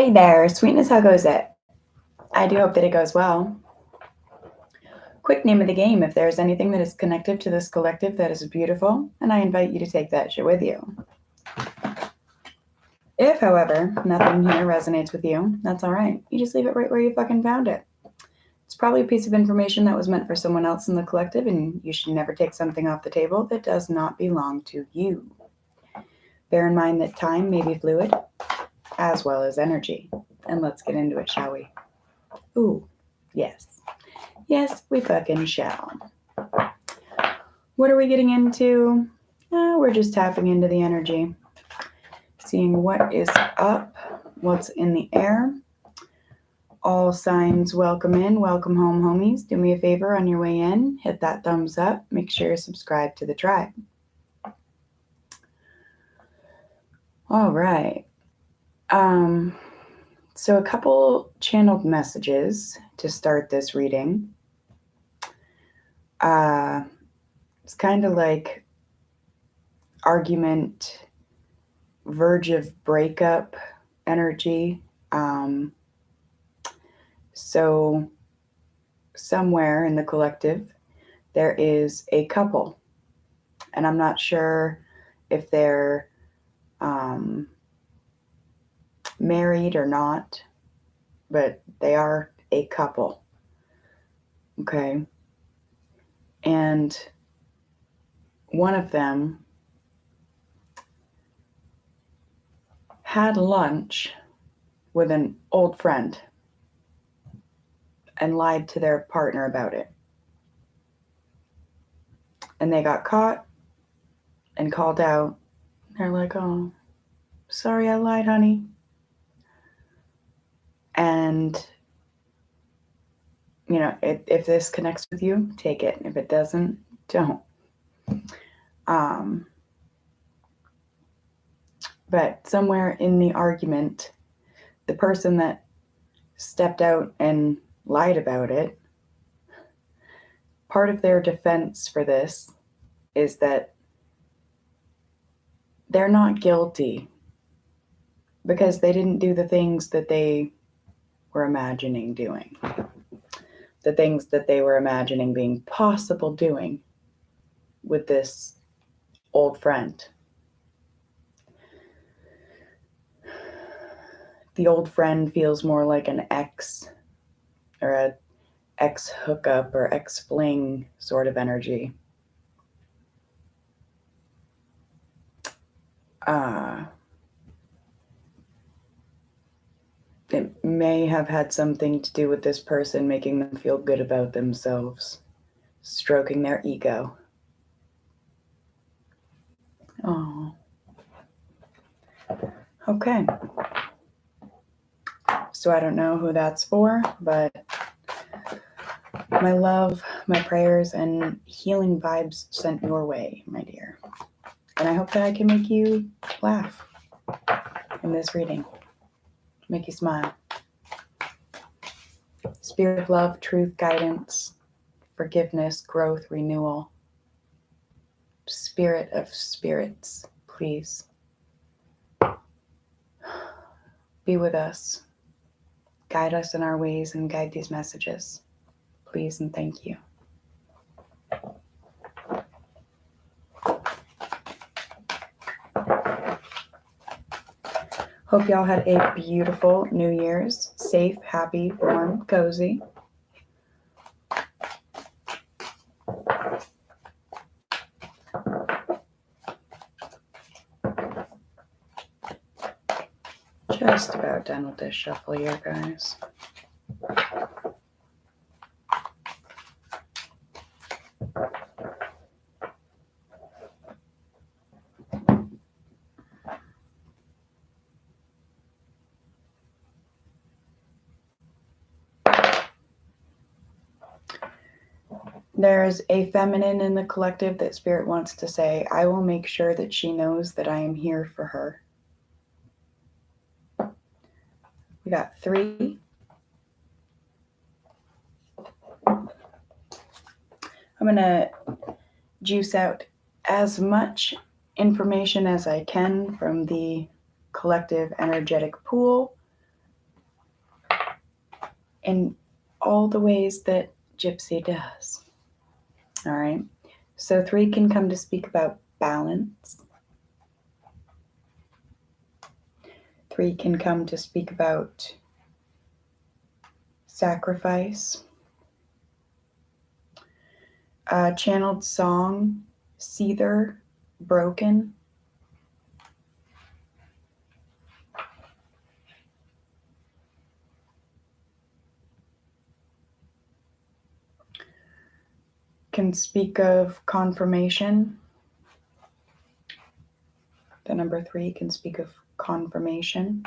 Hey there, sweetness, how goes it? I do hope that it goes well. Quick name of the game: if there's anything that is connective to this collective that is beautiful, and I invite you to take that shit with you. If, however, nothing here resonates with you, that's alright. You just leave it right where you fucking found it. It's probably a piece of information that was meant for someone else in the collective, and you should never take something off the table that does not belong to you. Bear in mind that time may be fluid, as well as energy. And let's get into it, shall we? Ooh, yes. Yes, we fucking shall. What are we getting into? We're just tapping into the energy, seeing what is up, what's in the air. All signs welcome in, welcome home, homies. Do me a favor on your way in, hit that thumbs up, make sure you subscribe to the tribe. All right. So a couple channeled messages to start this reading. It's kind of like argument, verge of breakup energy. So somewhere in the collective, there is a couple, and I'm not sure if they're married or not, but they are a couple. Okay. And one of them had lunch with an old friend and lied to their partner about it. And they got caught and called out. They're like, "Oh, sorry, I lied, honey." And, you know, if this connects with you, take it. If it doesn't, don't. But somewhere in the argument, the person that stepped out and lied about it, part of their defense for this is that they're not guilty because they didn't do the things that they were imagining doing, the things that they were imagining being possible doing with this old friend. The old friend feels more like an ex or a ex hookup or ex fling sort of energy. It may have had something to do with this person making them feel good about themselves, stroking their ego. Oh. Okay. So I don't know who that's for, but my love, my prayers, and healing vibes sent your way, my dear. And I hope that I can make you laugh in this reading, make you smile. Spirit of love, truth, guidance, forgiveness, growth, renewal. Spirit of spirits, please be with us. Guide us in our ways and guide these messages. Please and thank you. Hope y'all had a beautiful New Year's. Safe, happy, warm, cozy. Just about done with this shuffle here, guys. There's a feminine in the collective that Spirit wants to say, I will make sure that she knows that I am here for her. We got 3. I'm going to juice out as much information as I can from the collective energetic pool in all the ways that Gypsy does. All right. So 3 can come to speak about balance. 3 can come to speak about sacrifice. Channeled song, Seether, Broken. Can speak of confirmation. The number 3 can speak of confirmation.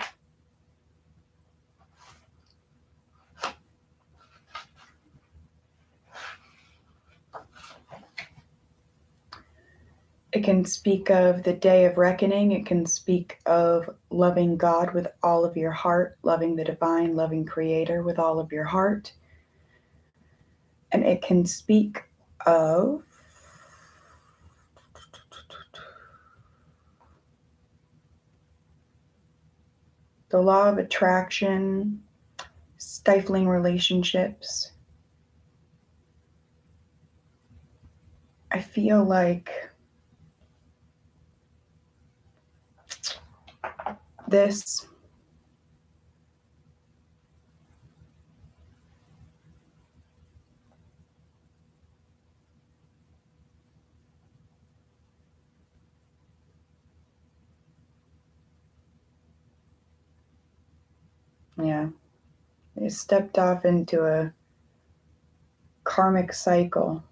It can speak of the day of reckoning. It can speak of loving God with all of your heart, loving the divine, loving Creator with all of your heart. And it can speak of the law of attraction, stifling relationships. I feel like this they stepped off into a karmic cycle.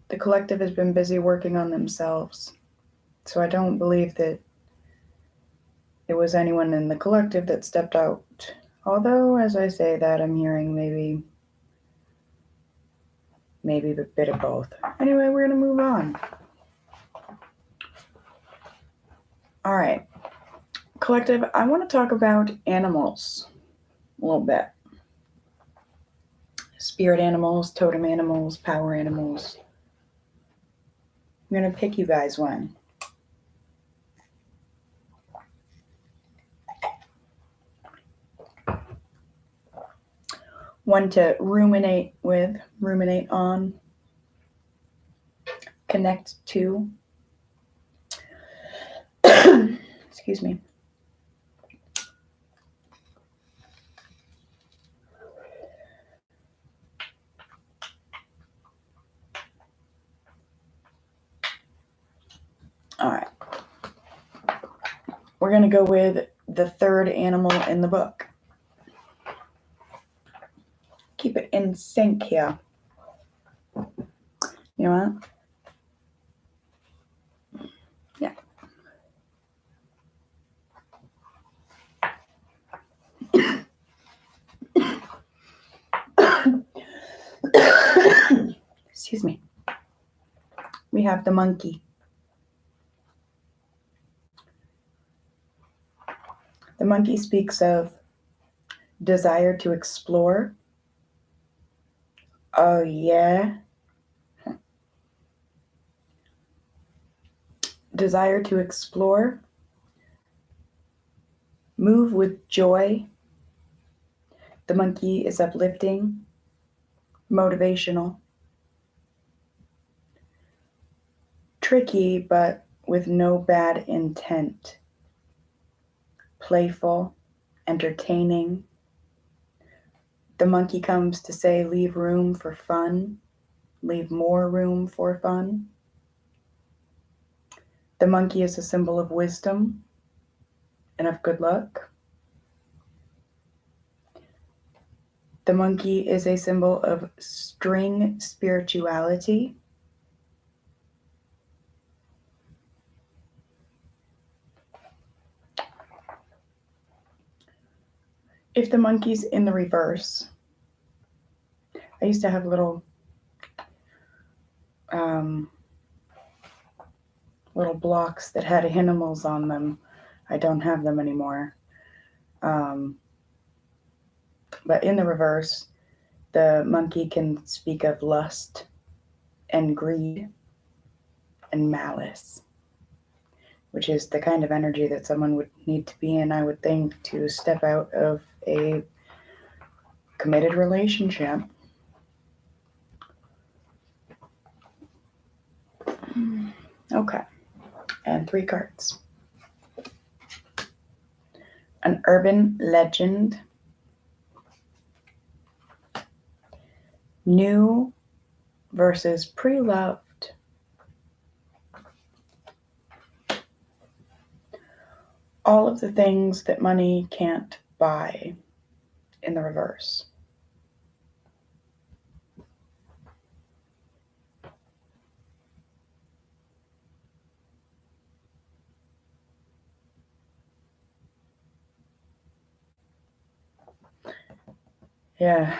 The collective has been busy working on themselves. So I don't believe that it was anyone in the collective that stepped out. Although, as I say that, I'm hearing maybe a bit of both. Anyway, we're going to move on. All right. Collective, I want to talk about animals a little bit. Spirit animals, totem animals, power animals. I'm going to pick you guys one. One to ruminate with, ruminate on, connect to. Excuse me. All right. We're going to go with the third animal in the book. Keep it in sync here. You know what? Yeah. Excuse me. We have the monkey. The monkey speaks of desire to explore. Oh, yeah. Desire to explore. Move with joy. The monkey is uplifting, motivational, tricky, but with no bad intent. Playful, entertaining. The monkey comes to say, leave room for fun, leave more room for fun. The monkey is a symbol of wisdom and of good luck. The monkey is a symbol of string spirituality. If the monkey's in the reverse, I used to have little blocks that had animals on them. I don't have them anymore. But in the reverse, the monkey can speak of lust and greed and malice. which is the kind of energy that someone would need to be in, I would think, to step out of a committed relationship. Okay, and 3 cards. An urban legend, new versus pre-loved, all of the things that money can't buy in the reverse. Yeah.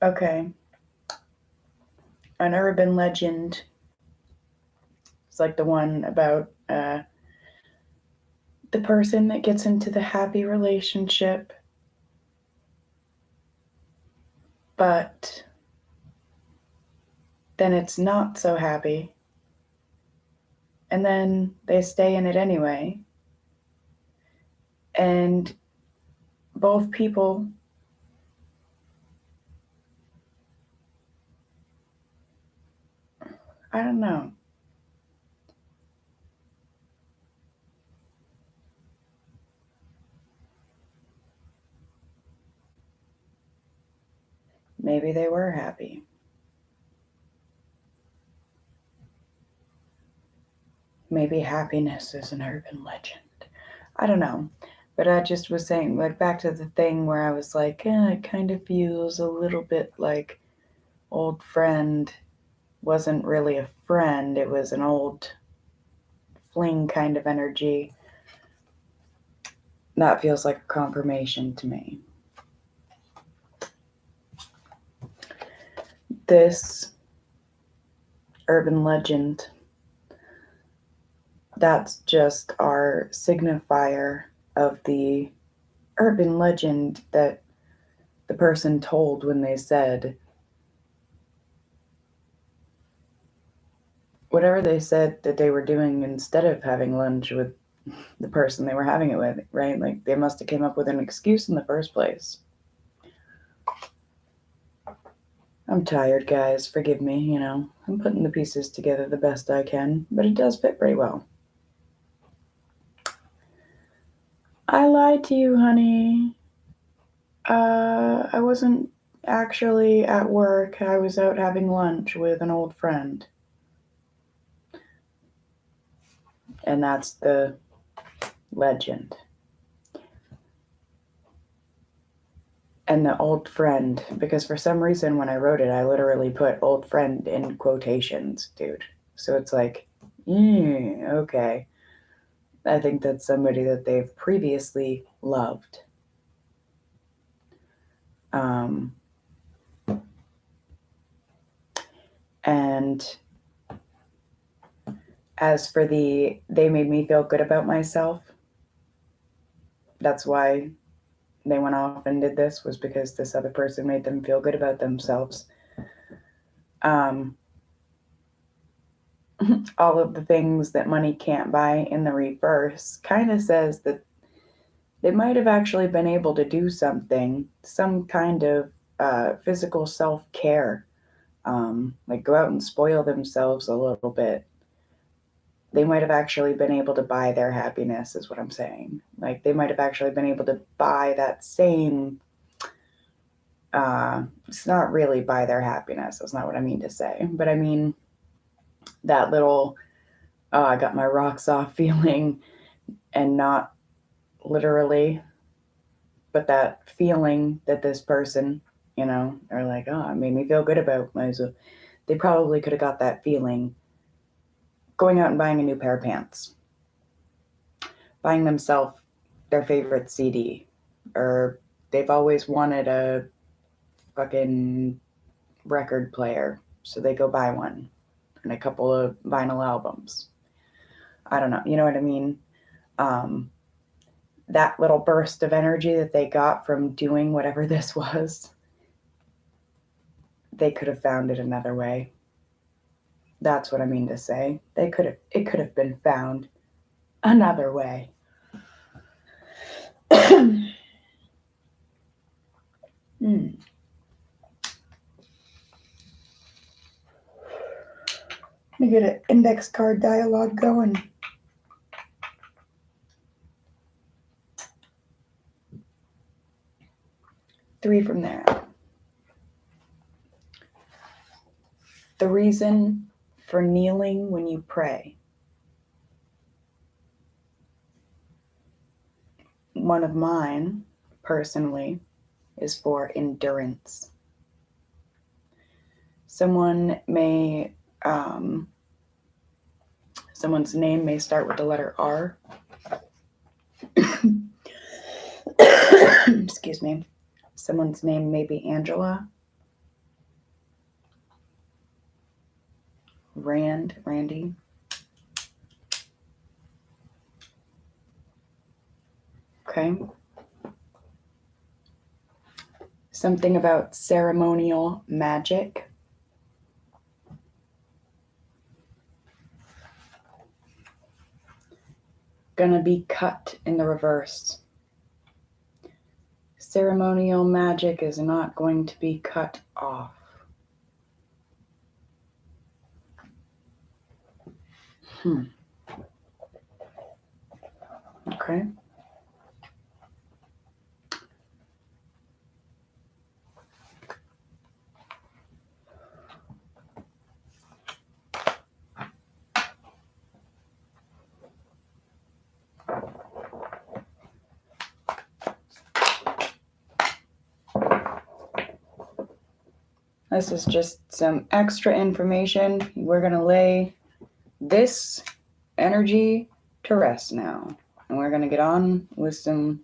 Okay. An urban legend is like the one about the person that gets into the happy relationship, but then it's not so happy. And then they stay in it anyway. And both people I don't know. Maybe they were happy. Maybe happiness is an urban legend. I don't know. But I just was saying, like, back to the thing where I was like, it kind of feels a little bit like old friend wasn't really a friend, it was an old fling kind of energy. That feels like a confirmation to me. This urban legend, that's just our signifier of the urban legend that the person told when they said whatever they said that they were doing instead of having lunch with the person they were having it with, right? Like they must have came up with an excuse in the first place. I'm tired, guys. Forgive me, I'm putting the pieces together the best I can, but it does fit pretty well. I lied to you, honey. I wasn't actually at work. I was out having lunch with an old friend. And that's the legend. And the old friend, because for some reason when I wrote it, I literally put old friend in quotations, dude. So it's like, okay. I think that's somebody that they've previously loved. Um, and as for they made me feel good about myself, that's why they went off and did this, was because this other person made them feel good about themselves. All of the things that money can't buy in the reverse kind of says that they might have actually been able to do something, some kind of physical self-care, like go out and spoil themselves a little bit. They might have actually been able to buy their happiness, is what I'm saying. Like they might have actually been able to buy that same it's not really buy their happiness, that's not what I mean to say, but I mean that little I got my rocks off feeling, and not literally, but that feeling that this person, are like, it made me feel good about myself. They probably could have got that feeling going out and buying a new pair of pants, buying themselves their favorite CD, or they've always wanted a fucking record player, so they go buy one and a couple of vinyl albums. I don't know, you know what I mean? That little burst of energy that they got from doing whatever this was, they could have found it another way. That's what I mean to say. It could have been found another way. Hmm. Let me get an index card dialogue going. Three from there. The reason for kneeling when you pray. One of mine, personally, is for endurance. Someone's name may start with the letter R. Excuse me. Someone's name may be Angela, Randy. Okay. Something about ceremonial magic. Gonna be cut in the reverse. Ceremonial magic is not going to be cut off. Okay. This is just some extra information. We're going to lay this energy to rest now. And we're going to get on with a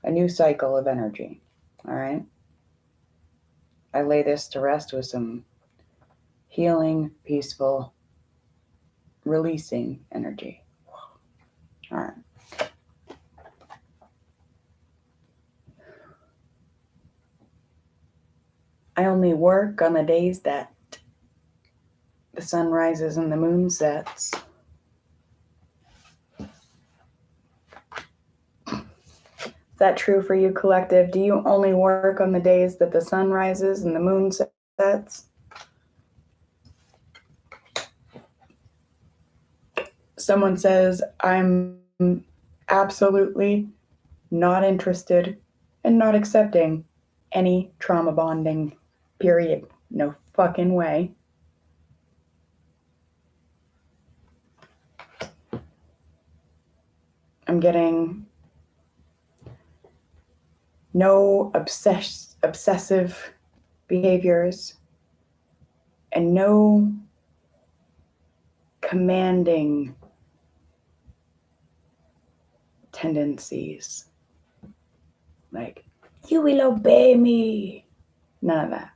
new cycle of energy. All right? I lay this to rest with some healing, peaceful, releasing energy. All right. I only work on the days that the sun rises and the moon sets. Is that true for you, collective? Do you only work on the days that the sun rises and the moon sets? Someone says, I'm absolutely not interested and not accepting any trauma bonding, period. No fucking way. I'm getting no obsessive behaviors and no commanding tendencies. Like, you will obey me. None of that.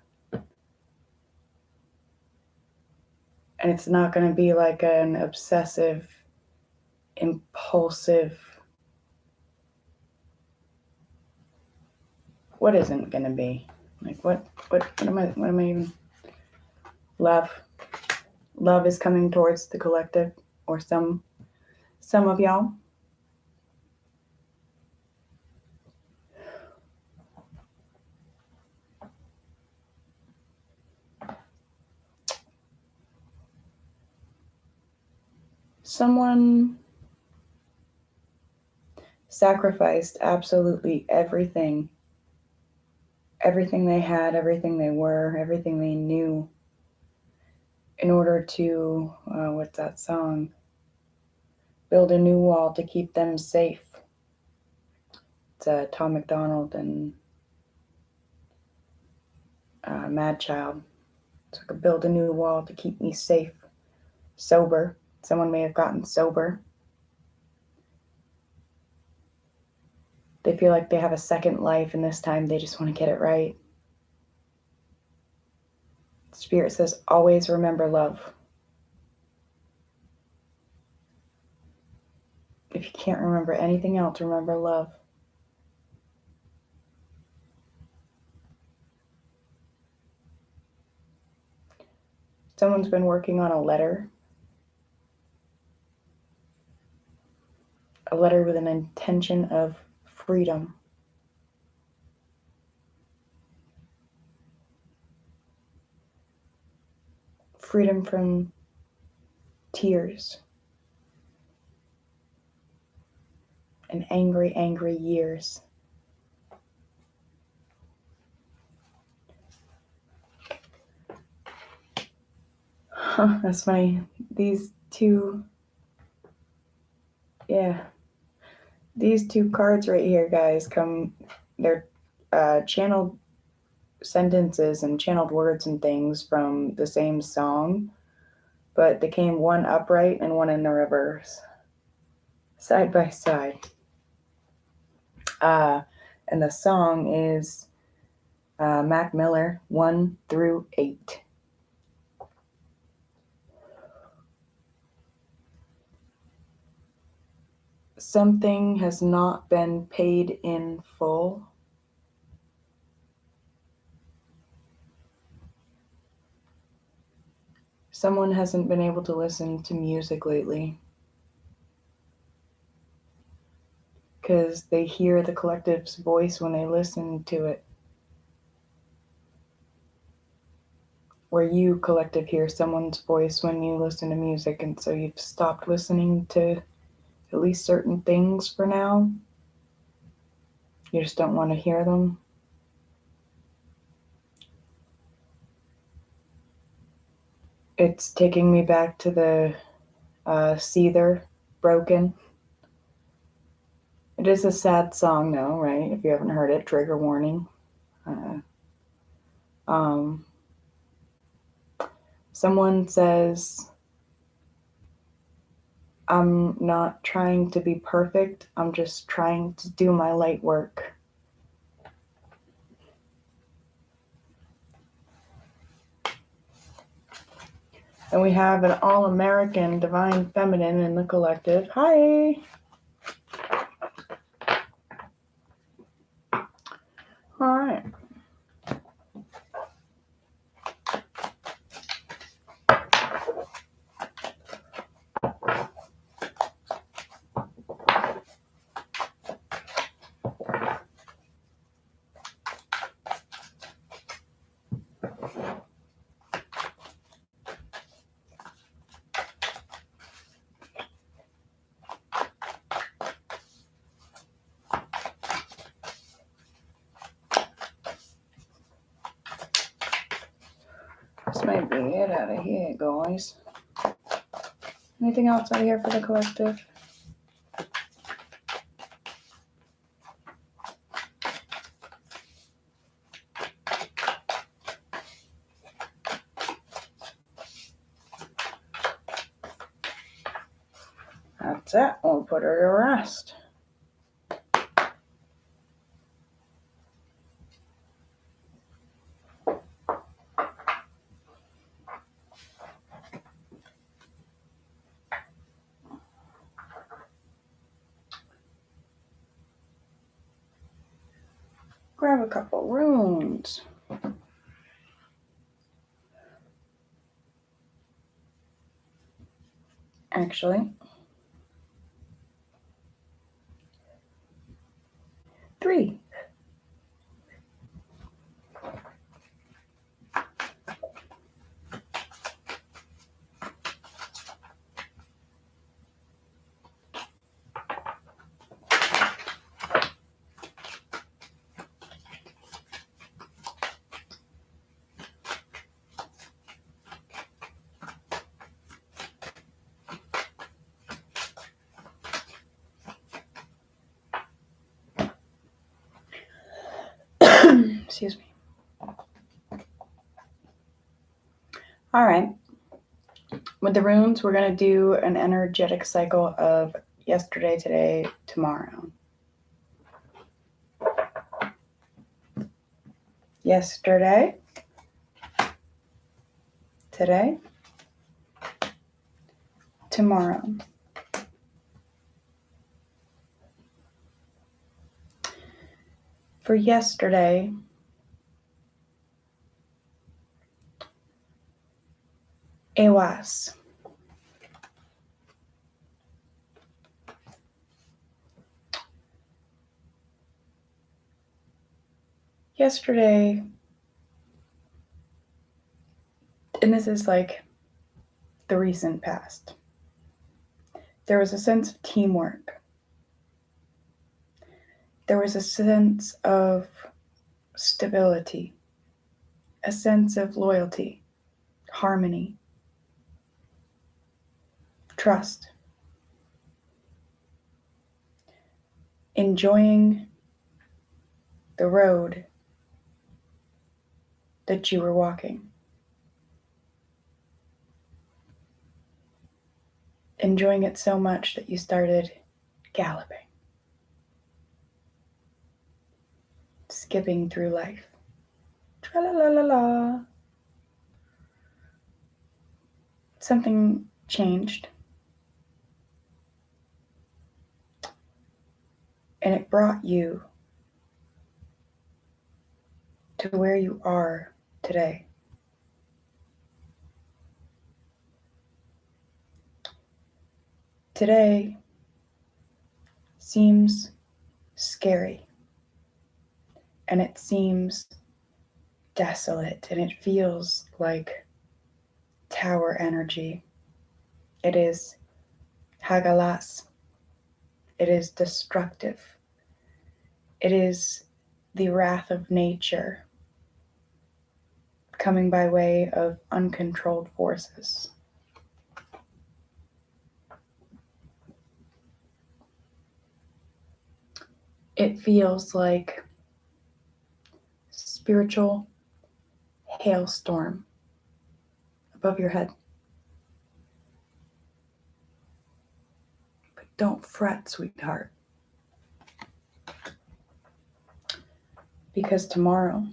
And it's not going to be like an obsessive, impulsive. What isn't going to be? Like, what am I even? Love. Love is coming towards the collective, or some of y'all. Someone sacrificed absolutely everything they had, everything they were, everything they knew in order to, what's that song? Build a new wall to keep them safe. It's Tom McDonald and Mad Child. So I could build a new wall to keep me safe, sober. Someone may have gotten sober. They feel like they have a second life, and this time they just want to get it right. Spirit says, always remember love. If you can't remember anything else, remember love. Someone's been working on a letter with an intention of freedom. Freedom from tears and angry, angry years. Huh, that's funny. These two cards right here, guys, they're channeled sentences and channeled words and things from the same song, but they came one upright and one in the reverse, side by side. And the song is Mac Miller, 1 through 8. Something has not been paid in full. Someone hasn't been able to listen to music lately because they hear the collective's voice when they listen to it. Where you, collective, hear someone's voice when you listen to music, and so you've stopped listening to at least certain things for now. You just don't want to hear them. It's taking me back to the Seether, Broken. It is a sad song, though, right? If you haven't heard it, trigger warning. Someone says, I'm not trying to be perfect. I'm just trying to do my light work. And we have an all-American divine feminine in the collective. Hi. All right. This might be it out of here, guys. Anything else out of here for the collective? That's it. We'll put her to rest. Grab a couple runes. Actually, 3. Excuse me. All right. With the runes, we're going to do an energetic cycle of yesterday, today, tomorrow. Yesterday, today, tomorrow. For yesterday, Ewas. Yesterday, and this is like the recent past, there was a sense of teamwork. There was a sense of stability, a sense of loyalty, harmony, trust, enjoying the road that you were walking, enjoying it so much that you started galloping, skipping through life. Tra-la-la-la-la. Something changed, and it brought you to where you are today. Today seems scary, and it seems desolate, and it feels like tower energy. It is hagalas. It is destructive. It is the wrath of nature coming by way of uncontrolled forces. It feels like spiritual hailstorm above your head. But don't fret, sweetheart. Because tomorrow,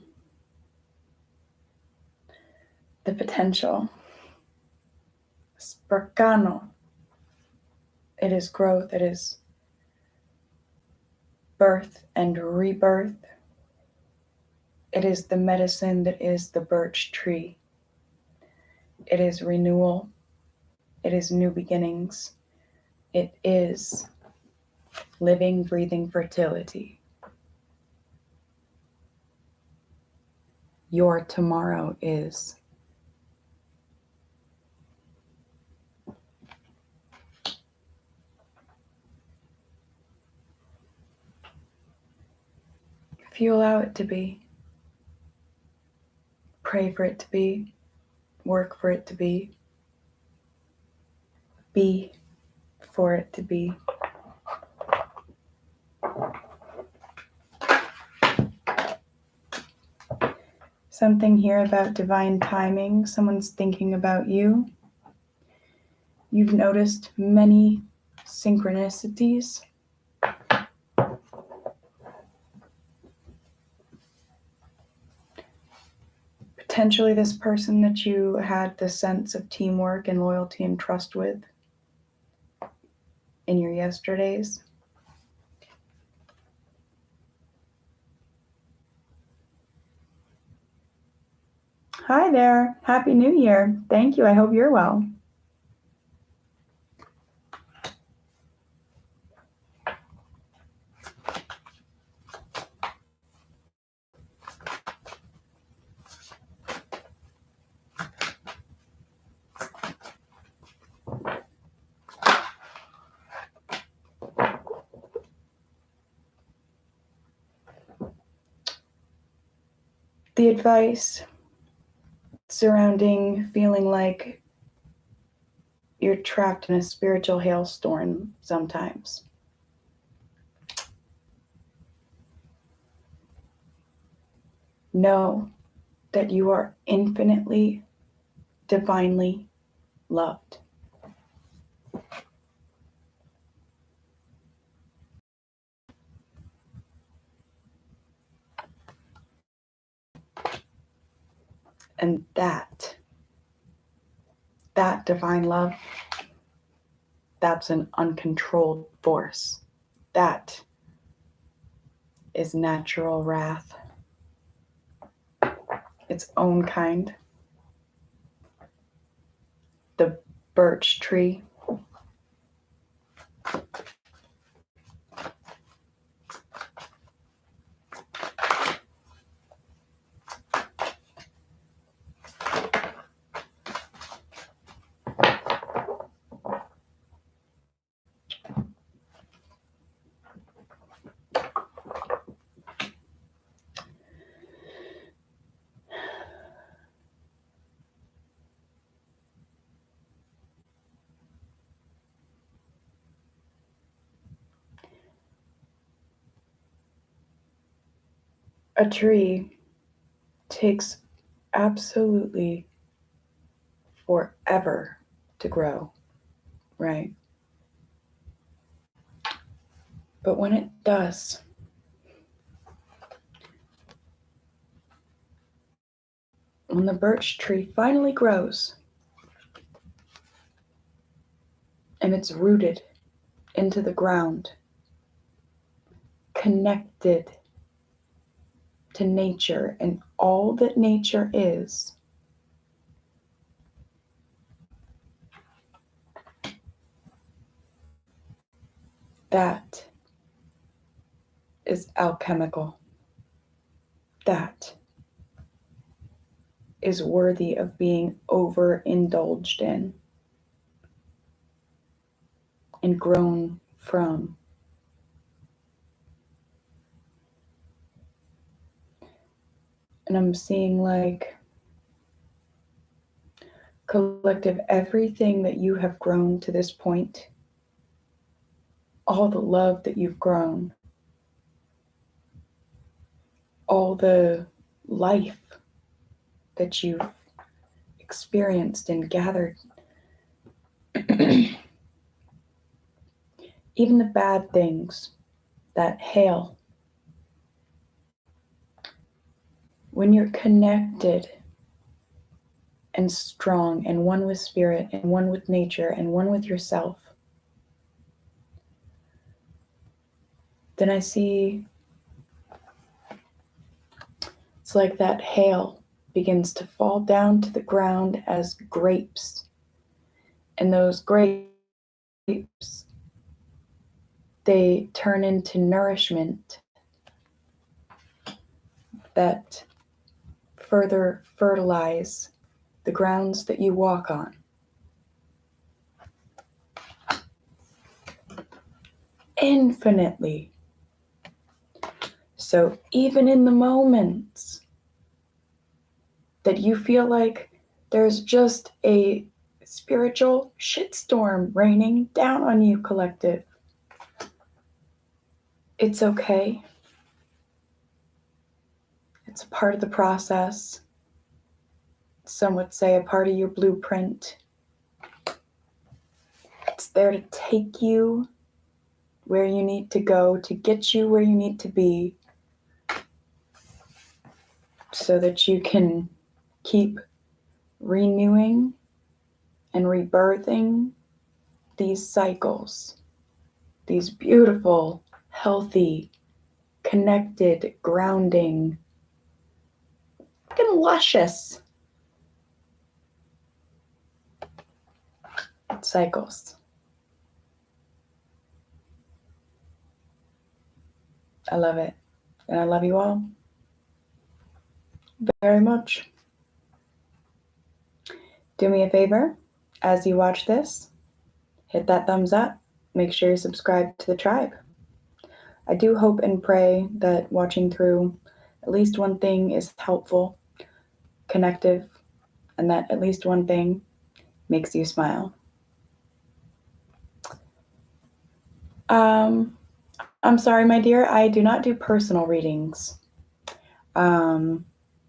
the potential, Spracano, it is growth, it is birth and rebirth. It is the medicine that is the birch tree. It is renewal. It is new beginnings. It is living, breathing fertility. Your tomorrow is. If you allow it to be, pray for it to be, work for it to be for it to be. Something here about divine timing. Someone's thinking about you. You've noticed many synchronicities. Potentially this person that you had the sense of teamwork and loyalty and trust with in your yesterdays. Hi there. Happy New Year. Thank you. I hope you're well. The advice surrounding feeling like you're trapped in a spiritual hailstorm sometimes. Know that you are infinitely, divinely loved. And that divine love, that's an uncontrolled force. That is natural wrath, its own kind. the birch tree. A tree takes absolutely forever to grow, right? But when it does, when the birch tree finally grows and it's rooted into the ground, connected to nature and all that nature is, that is alchemical. That is worthy of being overindulged in and grown from. And I'm seeing like collective everything that you have grown to this point, all the love that you've grown, all the life that you've experienced and gathered, even the bad things that hail. When you're connected and strong and one with spirit and one with nature and one with yourself, then I see it's like that hail begins to fall down to the ground as grapes. And those grapes, they turn into nourishment that further fertilize the grounds that you walk on. Infinitely. So even in the moments that you feel like there's just a spiritual shitstorm raining down on you, collective, it's okay. It's a part of the process. Some would say a part of your blueprint. It's there to take you where you need to go, to get you where you need to be, so that you can keep renewing and rebirthing these cycles, these beautiful, healthy, connected, grounding, fucking luscious cycles. I love it. And I love you all very much. Do me a favor, as you watch this, hit that thumbs up. Make sure you subscribe to the tribe. I do hope and pray that watching through at least one thing is helpful, connective, and that at least one thing makes you smile. I'm sorry, my dear, I do not do personal readings.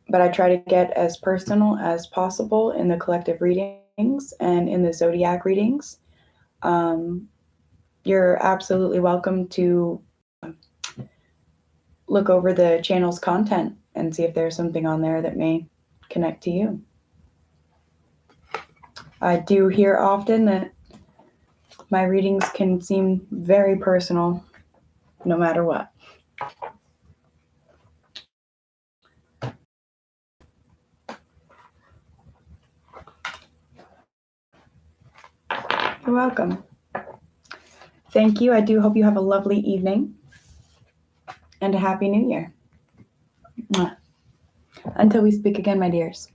But I try to get as personal as possible in the collective readings and in the zodiac readings. You're absolutely welcome to look over the channel's content and see if there's something on there that may connect to you. I do hear often that my readings can seem very personal, no matter what. You're welcome. Thank you. I do hope you have a lovely evening and a happy new year. Mwah. Until we speak again, my dears.